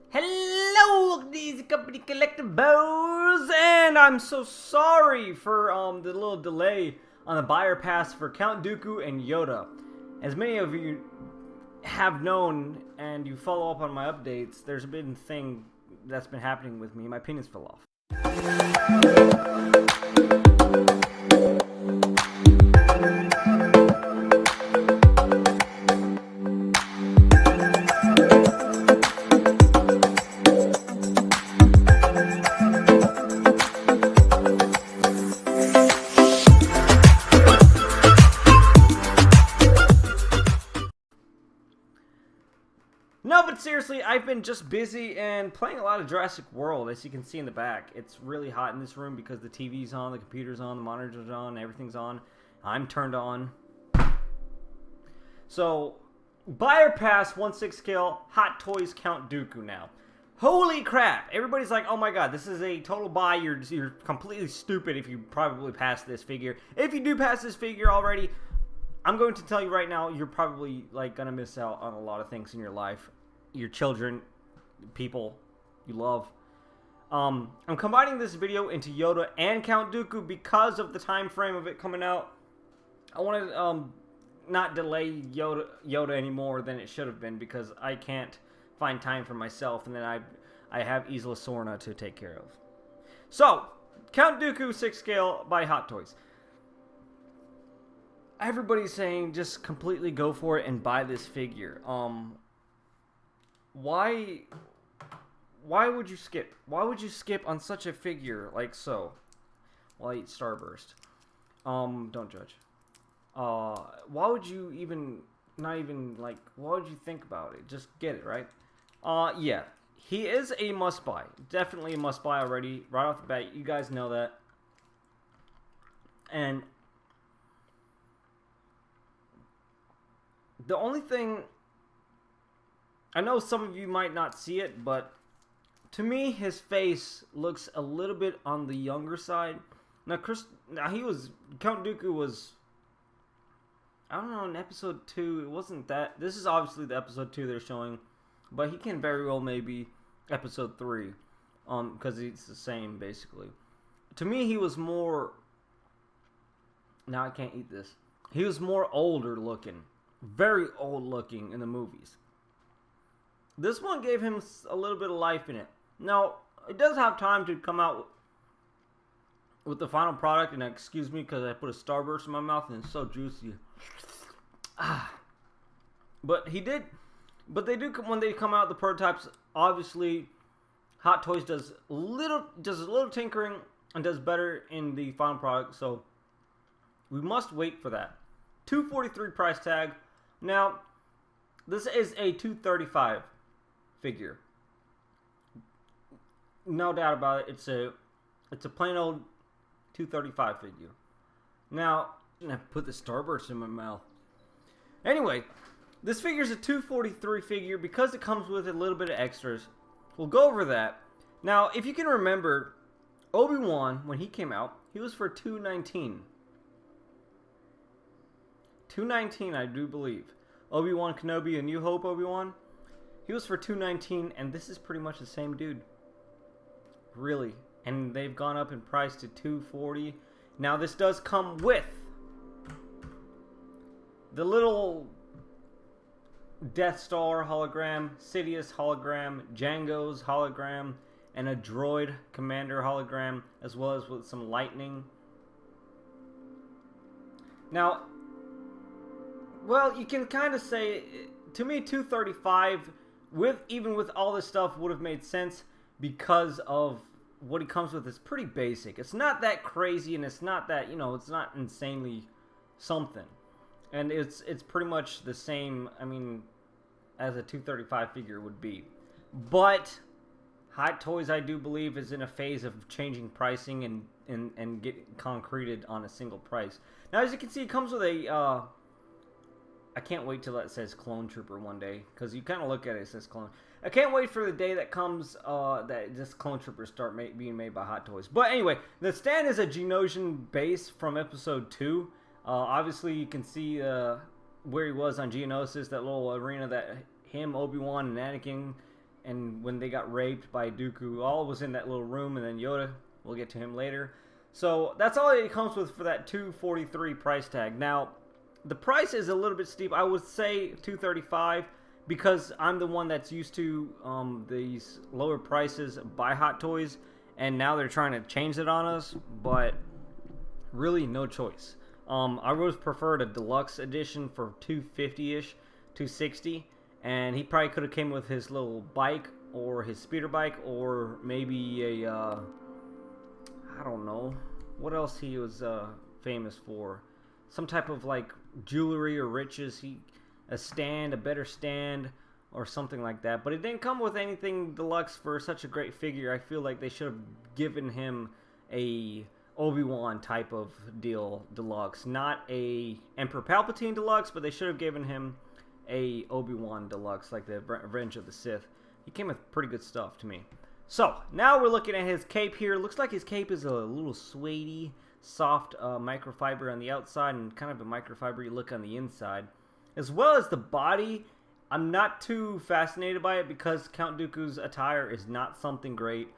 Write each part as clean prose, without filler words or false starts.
Hello, these company Collectibles, and I'm so sorry for the little delay on the buyer pass for Count Dooku and Yoda. As many of you have known, and you follow up on my updates, there's been a thing that's been happening with me. My penis fell off. No, but seriously, I've been just busy and playing a lot of Jurassic World, as you can see in the back. It's really hot in this room because the TV's on, the computer's on, the monitor's on, everything's on. I'm turned on. So, buyer pass, 1/6 scale, Hot Toys Count Dooku now. Holy crap! Everybody's like, oh my god, this is a total buy. You're completely stupid if you probably pass this figure. If you do pass this figure already, I'm going to tell you right now, you're probably like gonna miss out on a lot of things in your life. Your children, people you love. I'm combining this video into Yoda and Count Dooku because of the time frame of it coming out. I want to not delay Yoda any more than it should have been because I can't find time for myself, and then I have Isla Sorna to take care of. So, Count Dooku 6 scale by Hot Toys. Everybody's saying just completely go for it and buy this figure. Why would you skip? Why would you skip on such a figure like so? Well, I eat Starburst. Don't judge. Why would you why would you think about it? Just get it, right? Yeah. He is a must-buy. Definitely a must-buy already. Right off the bat, you guys know that. And the only thing, I know some of you might not see it, but to me, his face looks a little bit on the younger side. Now, Count Dooku was, I don't know, in episode 2, it wasn't that. This is obviously the episode 2 they're showing, but he can very well maybe episode 3, because it's the same, basically. To me, he was more, now I can't eat this. He was more older looking. Very old looking in the movies. This one gave him a little bit of life in it. Now, it does have time to come out with the final product, and excuse me because I put a Starburst in my mouth and it's so juicy. But they do, when they come out, the prototypes, obviously Hot Toys does a little tinkering and does better in the final product, so we must wait for that. $243 price tag. Now, this is a $235 figure. No doubt about it. It's a plain old $235 figure. Now, I put the Starburst in my mouth. Anyway, this figure is a $243 figure because it comes with a little bit of extras. We'll go over that. Now, if you can remember, Obi-Wan, when he came out, he was for $219. $219, I do believe. Obi-Wan Kenobi, A New Hope Obi-Wan, he was for $219, and this is pretty much the same dude. Really. And they've gone up in price to $240. Now, this does come with the little Death Star hologram, Sidious hologram, Jango's hologram, and a droid commander hologram, as well as with some lightning. Now, well, you can kind of say, to me, $235, even with all this stuff, would have made sense because of what he comes with is pretty basic. It's not that crazy, and it's not that, it's not insanely something. And it's pretty much the same, as a $235 figure would be. But Hot Toys, I do believe, is in a phase of changing pricing and get concreted on a single price. Now, as you can see, it comes with a I can't wait till it says Clone Trooper one day, because you kind of look at it, it says Clone. I can't wait for the day that comes that this Clone Troopers start being made by Hot Toys. But anyway, the stand is a Geonosian base from episode 2. Obviously, you can see where he was on Geonosis, that little arena that him, Obi-Wan, and Anakin and when they got raped by Dooku, all was in that little room, and then Yoda, we'll get to him later. So that's all it comes with for that $243 price tag. Now, the price is a little bit steep. I would say $235 because I'm the one that's used to these lower prices by Hot Toys, and now they're trying to change it on us, but really no choice. I would have preferred a deluxe edition for $250-ish, $260, and he probably could have came with his little bike or his speeder bike, or maybe a I don't know what else he was famous for. Some type of like jewelry or riches. A better stand, or something like that. But it didn't come with anything deluxe for such a great figure. I feel like they should have given him a Obi-Wan type of deal deluxe, not a Emperor Palpatine deluxe, but they should have given him a Obi-Wan deluxe, like the Revenge of the Sith. He came with pretty good stuff to me. So now we're looking at his cape here. Looks like his cape is a little suede, soft microfiber on the outside, and kind of a microfibery look on the inside, as well as the body. I'm not too fascinated by it because Count Dooku's attire is not something great.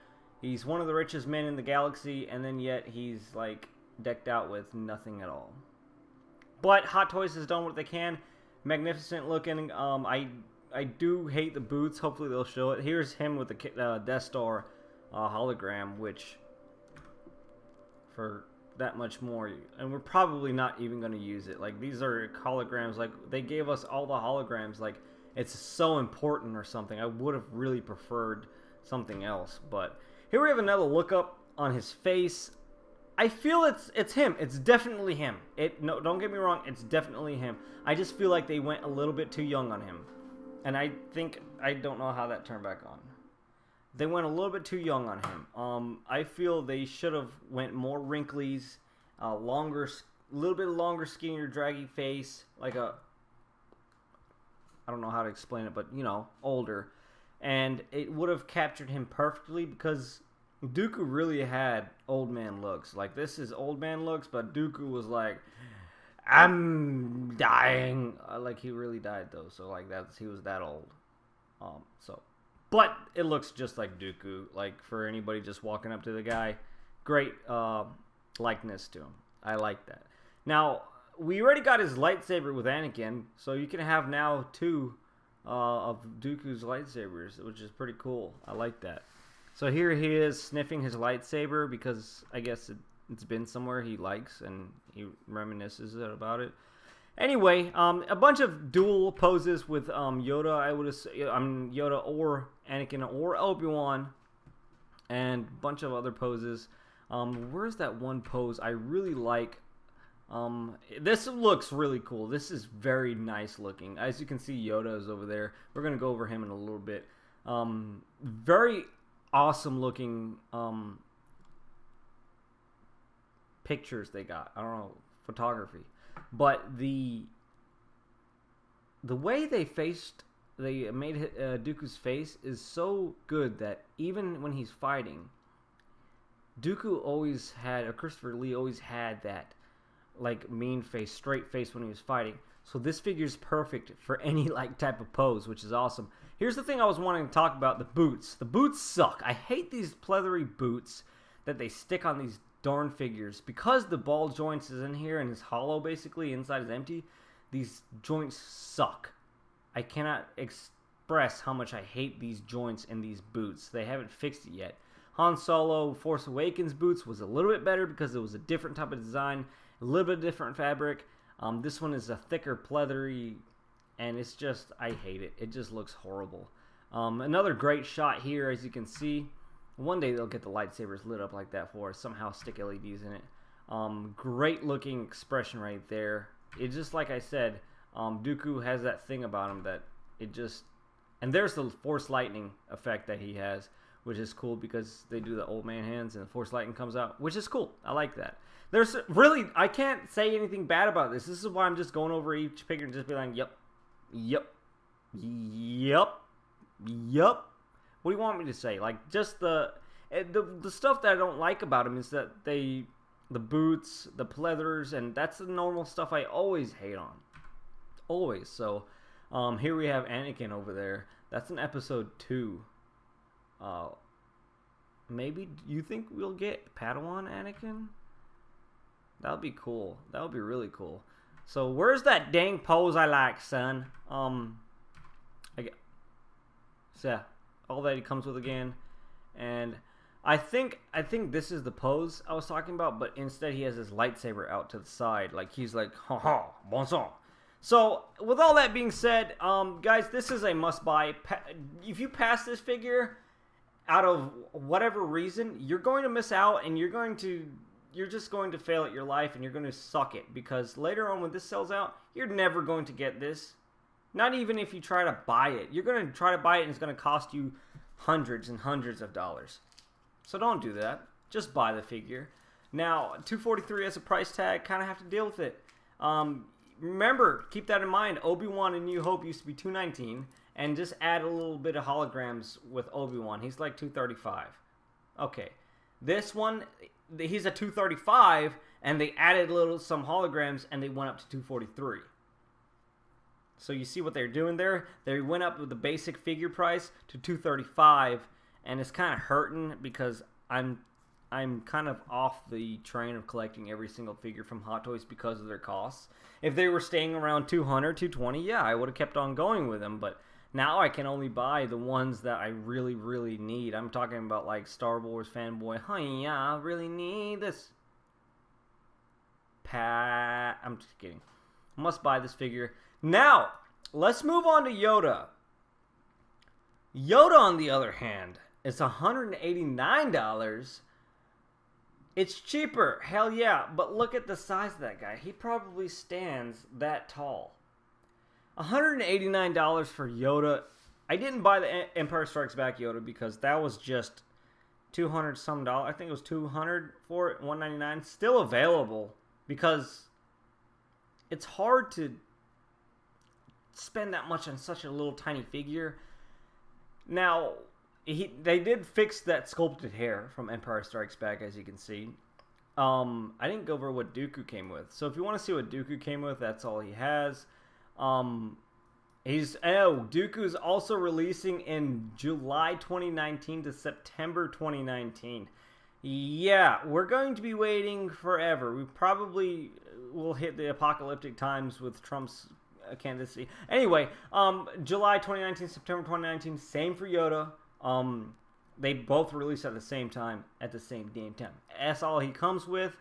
He's one of the richest men in the galaxy, and then yet he's like decked out with nothing at all. But Hot Toys has done what they can. Magnificent looking. I do hate the boots. Hopefully they'll show it. Here's him with the Death Star hologram, which for that much more, and we're probably not even going to use it. Like, these are holograms. Like, they gave us all the holograms. Like, it's so important or something. I would have really preferred something else. But here we have another look up on his face. I feel it's him. It's definitely him. No, don't get me wrong. It's definitely him. I just feel like they went a little bit too young on him. And I don't know how that turned back on. They went a little bit too young on him. I feel they should have went more wrinklies, longer, little bit longer, skinnier, draggy face, like a, I don't know how to explain it, but you know, older, and it would have captured him perfectly because Dooku really had old man looks. Like, this is old man looks, but Dooku was like, I'm dying. Like, he really died though, so like he was that old. But it looks just like Dooku. Like, for anybody just walking up to the guy, great likeness to him. I like that. Now, we already got his lightsaber with Anakin, so you can have now two of Dooku's lightsabers, which is pretty cool. I like that. So here he is sniffing his lightsaber because I guess it's been somewhere he likes and he reminisces about it. Anyway, a bunch of dual poses with Yoda. I would assume Yoda or Anakin or Obi-Wan, and a bunch of other poses. Where's that one pose I really like? This looks really cool. This is very nice looking. As you can see, Yoda is over there. We're gonna go over him in a little bit. Very awesome looking pictures they got. I don't know, photography. But the way they made Dooku's face is so good that even when he's fighting, Dooku always had, or Christopher Lee always had that like mean face, straight face when he was fighting. So this figure is perfect for any like type of pose, which is awesome. Here's the thing I was wanting to talk about: the boots. The boots suck. I hate these pleathery boots that they stick on these darn figures, because the ball joints is in here and is hollow, basically inside is empty. These joints suck. I cannot express how much I hate these joints in these boots. They haven't fixed it yet. Han Solo Force Awakens boots was a little bit better because it was a different type of design, a little bit different fabric. This one is a thicker pleathery, and it's just, I hate it. It just looks horrible. Another great shot here, as you can see. One day they'll get the lightsabers lit up like that for us. Somehow stick LEDs in it. Great looking expression right there. It just, like I said, Dooku has that thing about him that it just... And there's the Force Lightning effect that he has, which is cool because they do the old man hands and the Force Lightning comes out, which is cool. I like that. There's really... I can't say anything bad about this. This is why I'm just going over each figure and just be like, yep, yep, yep, yep. What do you want me to say? Like, just the stuff that I don't like about him is that the boots, the pleathers, and that's the normal stuff I always hate on. Always. So, here we have Anakin over there. That's in episode 2. Maybe you think we'll get Padawan Anakin? That would be cool. That would be really cool. So where's that dang pose I like, son? I get, so yeah, all that he comes with again, and I think this is the pose I was talking about, but instead he has his lightsaber out to the side, like he's like, ha ha, bon sang. So with all that being said, guys, this is a must buy. If you pass this figure, out of whatever reason, you're going to miss out, and you're just going to fail at your life, and you're going to suck it, because later on when this sells out, you're never going to get this. Not even if you try to buy it. You're going to try to buy it, and it's going to cost you hundreds and hundreds of dollars. So don't do that. Just buy the figure. Now, $243 as a price tag, kind of have to deal with it. Remember, keep that in mind, Obi-Wan in New Hope used to be $219, and just add a little bit of holograms with Obi-Wan. He's like $235. Okay. This one, he's a $235, and they added some holograms, and they went up to $243. So you see what they're doing there? They went up with the basic figure price to $235, and it's kind of hurting because I'm kind of off the train of collecting every single figure from Hot Toys because of their costs. If they were staying around $200, $220, yeah, I would have kept on going with them, but now I can only buy the ones that I really, really need. I'm talking about like Star Wars fanboy. Hey, yeah, I really need this. I'm just kidding. Must buy this figure. Now, let's move on to Yoda. Yoda, on the other hand, is $189. It's cheaper. Hell yeah. But look at the size of that guy. He probably stands that tall. $189 for Yoda. I didn't buy the Empire Strikes Back Yoda because that was just $200 some dollars. I think it was $200 for it, $199. Still available because it's hard to spend that much on such a little tiny figure. Now, they did fix that sculpted hair from Empire Strikes Back, as you can see. I didn't go over what Dooku came with. So if you want to see what Dooku came with, that's all he has. Dooku is also releasing in July 2019 to September 2019. Yeah, we're going to be waiting forever. We probably will hit the apocalyptic times with Trump's candidacy. Anyway, July 2019, September 2019, same for Yoda. They both released at the same time, at the same damn time. That's all he comes with.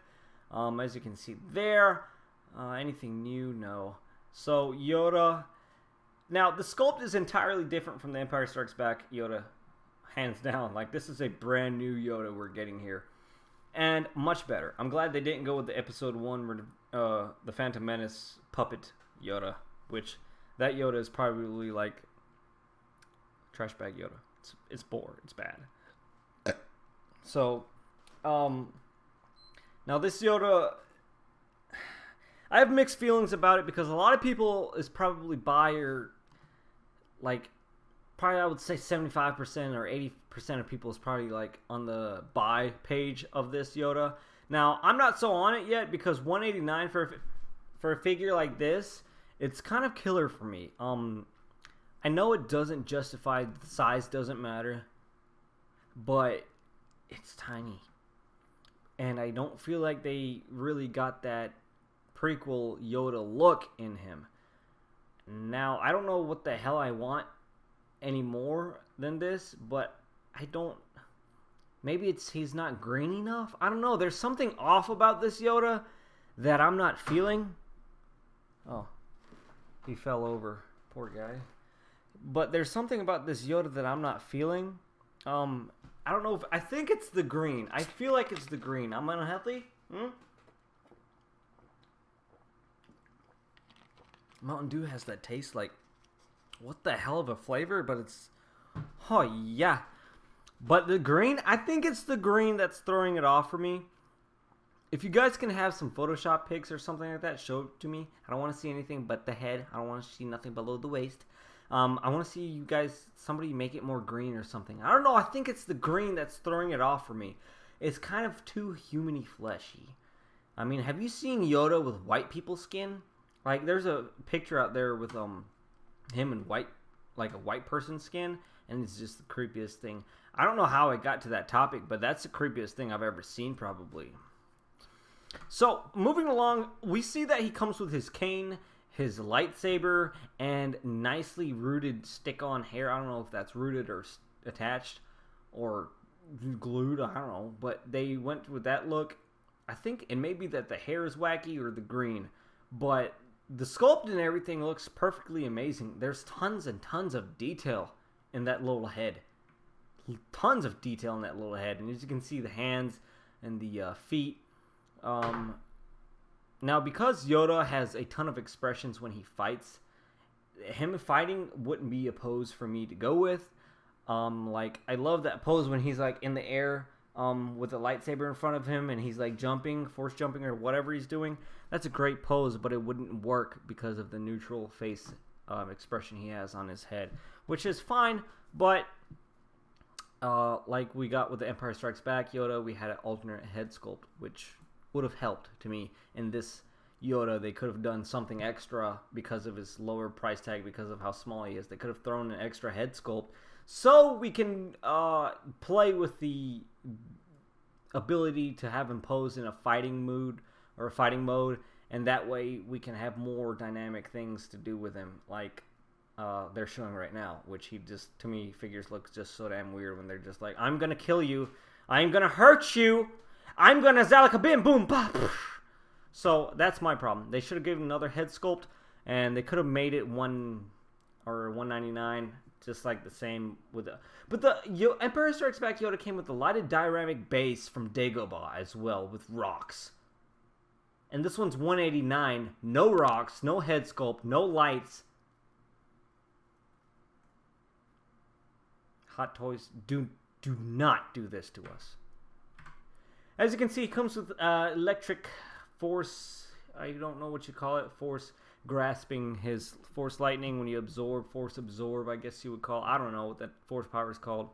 As you can see there. Anything new? No. So, Yoda. Now, the sculpt is entirely different from the Empire Strikes Back Yoda. Hands down. Like, this is a brand new Yoda we're getting here. And much better. I'm glad they didn't go with the Episode 1, the Phantom Menace puppet Yoda. Which, that Yoda is probably like trash bag Yoda. It's bored. It's bad. So, now this Yoda, I have mixed feelings about it because a lot of people is probably probably I would say 75% or 80% of people is probably like on the buy page of this Yoda. Now, I'm not so on it yet because $189 for a figure like this, it's kind of killer for me. I know it doesn't justify, the size doesn't matter, but it's tiny. And I don't feel like they really got that prequel Yoda look in him. Now, I don't know what the hell I want any more than this, but I don't... Maybe he's not green enough? I don't know. There's something off about this Yoda that I'm not feeling. Oh, he fell over. Poor guy. But there's something about this Yoda that I'm not feeling. I don't know if... I think it's the green. I feel like it's the green. I'm unhealthy? Mountain Dew has that taste like... What the hell of a flavor? But it's... Oh, yeah. But the green... I think it's the green that's throwing it off for me. If you guys can have some Photoshop pics or something like that, show it to me. I don't want to see anything but the head. I don't want to see nothing below the waist. I want to see you guys, somebody make it more green or something. I don't know. I think it's the green that's throwing it off for me. It's kind of too human-y fleshy. I mean, have you seen Yoda with white people's skin? Like, there's a picture out there with him in white, like a white person's skin, and it's just the creepiest thing. I don't know how I got to that topic, but that's the creepiest thing I've ever seen, probably. So, moving along, we see that he comes with his cane, his lightsaber, and nicely rooted stick-on hair. I don't know if that's rooted or attached or glued, I don't know, but they went with that look. I think it may be that the hair is wacky or the green, but the sculpt and everything looks perfectly amazing. There's tons and tons of detail in that little head. Tons of detail in that little head, and as you can see, the hands and the feet. Now, because Yoda has a ton of expressions when he fights, him fighting wouldn't be a pose for me to go with. Like, I love that pose when he's, like, in the air, with a lightsaber in front of him, and he's, like, jumping, force jumping, or whatever he's doing. That's a great pose, but it wouldn't work because of the neutral face, expression he has on his head, which is fine, but, like we got with the Empire Strikes Back Yoda, we had an alternate head sculpt, which would have helped to me. In this Yoda, they could have done something extra because of his lower price tag, because of how small he is. They could have thrown an extra head sculpt so we can play with the ability to have him pose in a fighting mood or a fighting mode, and that way we can have more dynamic things to do with him, like they're showing right now, which he just, to me, figures look just so damn weird when they're just like, I'm gonna kill you, I'm gonna hurt you, I'm gonna zalakabim boom pop. So that's my problem. They should have given another head sculpt, and they could have made it $199, just like the same with the. But the Empire Strikes Back Yoda came with the lighted dioramic base from Dagobah as well, with rocks. And this one's $189, no rocks, no head sculpt, no lights. Hot Toys, do not do this to us. As you can see, it comes with electric force. I don't know what you call it. Force grasping his force lightning when you absorb. Force absorb, I guess you would call. I don't know what that force power is called.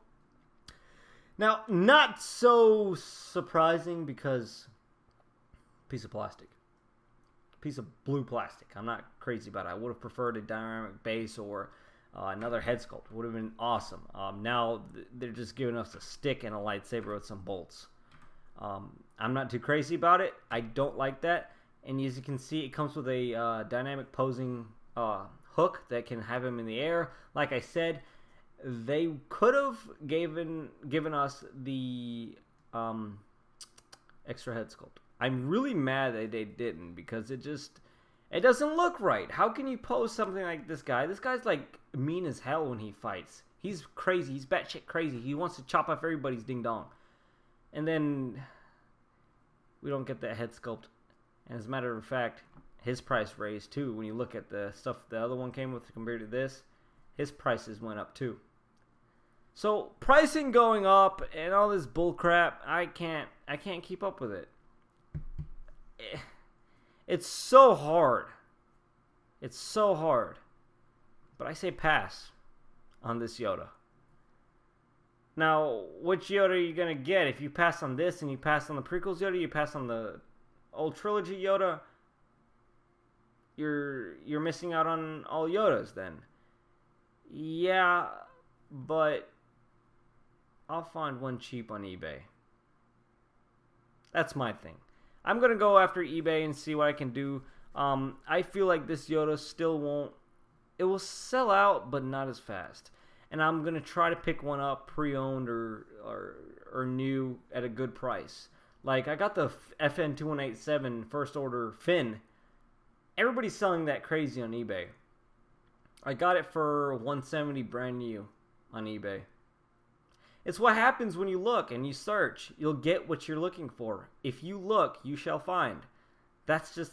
Now, not so surprising because piece of plastic. Piece of blue plastic. I'm not crazy about it. I would have preferred a dynamic base or another head sculpt. Would have been awesome. Now, they're just giving us a stick and a lightsaber with some bolts. I'm not too crazy about it. I don't like that. And as you can see, it comes with a dynamic posing hook that can have him in the air. Like I said, they could have given us the extra head sculpt. I'm really mad that they didn't, because it doesn't look right. How can you pose something like this guy? This guy's like mean as hell when he fights. He's crazy. He's batshit crazy. He wants to chop off everybody's ding dong. And then we don't get that head sculpt. And as a matter of fact, his price raised too. When you look at the stuff the other one came with compared to this, his prices went up too. So pricing going up and all this bull crap, I can't keep up with it. It's so hard. It's so hard. But I say pass on this Yoda. Now, which Yoda are you going to get? If you pass on this and you pass on the prequels Yoda, you pass on the old trilogy Yoda, you're missing out on all Yodas then. Yeah, but I'll find one cheap on eBay. That's my thing. I'm going to go after eBay and see what I can do. I feel like this Yoda still won't. It will sell out, but not as fast. And I'm going to try to pick one up pre-owned or new at a good price. Like, I got the FN2187 First Order Finn. Everybody's selling that crazy on eBay. I got it for $170 brand new on eBay. It's what happens when you look and you search. You'll get what you're looking for. If you look, you shall find. That's just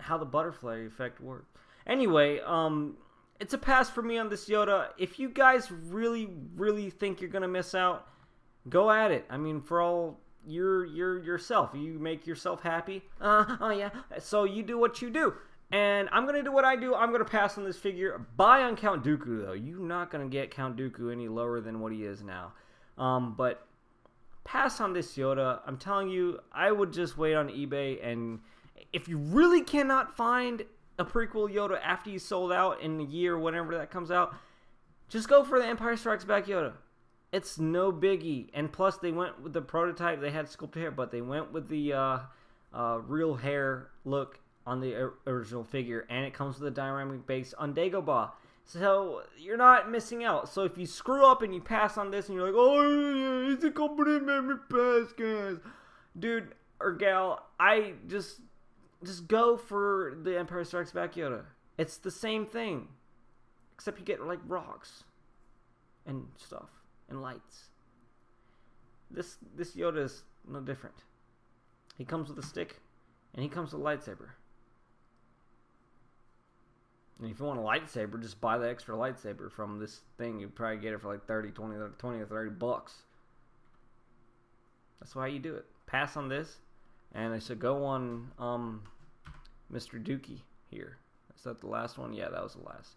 how the butterfly effect works. Anyway, it's a pass for me on this Yoda. If you guys really, really think you're gonna miss out, go at it. I mean, for all you're yourself. You make yourself happy. Oh yeah. So you do what you do. And I'm going to do what I do. I'm going to pass on this figure. Buy on Count Dooku, though. You're not going to get Count Dooku any lower than what he is now. But pass on this Yoda. I'm telling you, I would just wait on eBay. And if you really cannot find a prequel Yoda after you sold out in a year, whenever that comes out, Just go for the Empire Strikes Back Yoda. It's no biggie. And plus, they went with the prototype. They had sculpted hair, but they went with the real hair look on the original figure. And it comes with a dynamic base on Dagobah. So, you're not missing out. So, if you screw up and you pass on this and you're like, oh, it's a company made me pass, guys. Dude or gal, I just go for the Empire Strikes Back Yoda. It's the same thing. Except you get, like, rocks. And stuff. And lights. This Yoda is no different. He comes with a stick. And he comes with a lightsaber. And if you want a lightsaber, just buy the extra lightsaber from this thing. You'd probably get it for like 20 or 30 bucks. That's why you do it. Pass on this. And I should go on Mr. Dookie here. Is that the last one? Yeah, that was the last.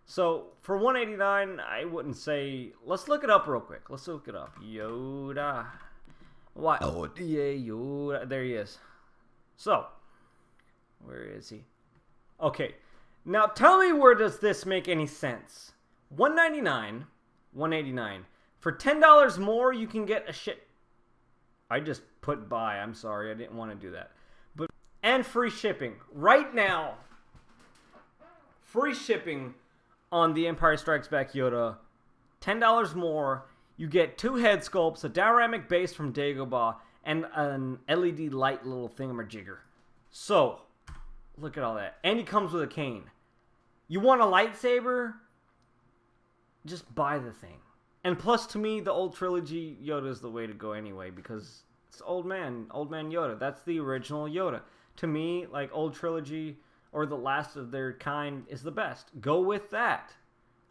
So, for $189, I wouldn't say... Let's look it up real quick. Let's look it up. Yoda. What? Oh, yeah, Yoda. There he is. So, where is he? Okay. Now, tell me, where does this make any sense? $199, $189. For $10 more, you can get a shit... I just put buy. I'm sorry. I didn't want to do that. And free shipping. Right now, free shipping on the Empire Strikes Back Yoda. $10 more. You get 2 head sculpts, a dynamic base from Dagobah, and an LED light little thingamajigger. So... Look at all that. And he comes with a cane. You want a lightsaber? Just buy the thing. And plus, to me, the old trilogy Yoda is the way to go anyway, because it's old man Yoda. That's the original Yoda. To me, like, old trilogy or the last of their kind is the best. Go with that.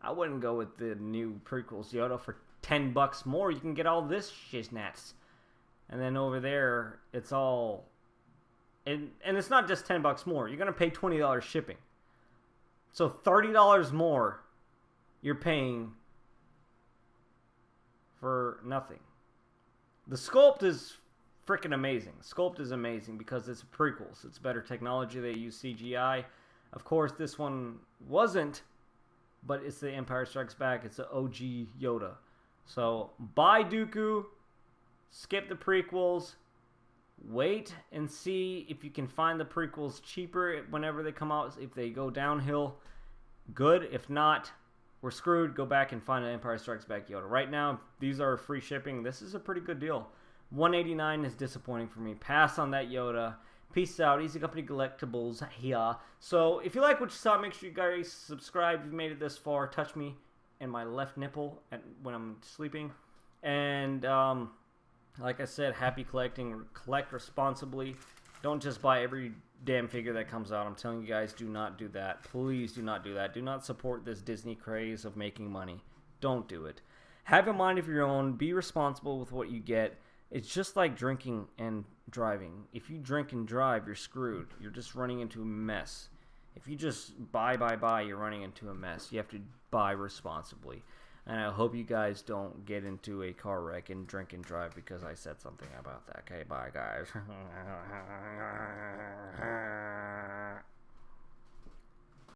I wouldn't go with the new prequels Yoda for $10 more. You can get all this shiznats. And then over there, it's all... And it's not just $10 more. You're going to pay $20 shipping. So $30 more you're paying for nothing. The sculpt is freaking amazing. Sculpt is amazing because it's prequels. It's better technology. They use CGI. Of course, this one wasn't, but it's the Empire Strikes Back. It's the OG Yoda. So buy Dooku. Skip the prequels. Wait and see if you can find the prequels cheaper whenever they come out. If they go downhill, good. If not, we're screwed. Go back and find an Empire Strikes Back Yoda. Right now, these are free shipping. This is a pretty good deal. $189 is disappointing for me. Pass on that Yoda. Peace out. Easy Company Collectibles here. So, if you like what you saw, make sure you guys subscribe. If you made it this far, touch me in my left nipple when I'm sleeping. And, like I said, happy collecting. Collect responsibly. Don't just buy every damn figure that comes out. I'm telling you guys, do not do that. Please do not do that. Do not support this Disney craze of making money. Don't do it. Have a mind of your own. Be responsible with what you get. It's just like drinking and driving. If you drink and drive, you're screwed. You're just running into a mess. If you just buy, you're running into a mess. You have to buy responsibly. And I hope you guys don't get into a car wreck and drink and drive because I said something about that. Okay, bye, guys.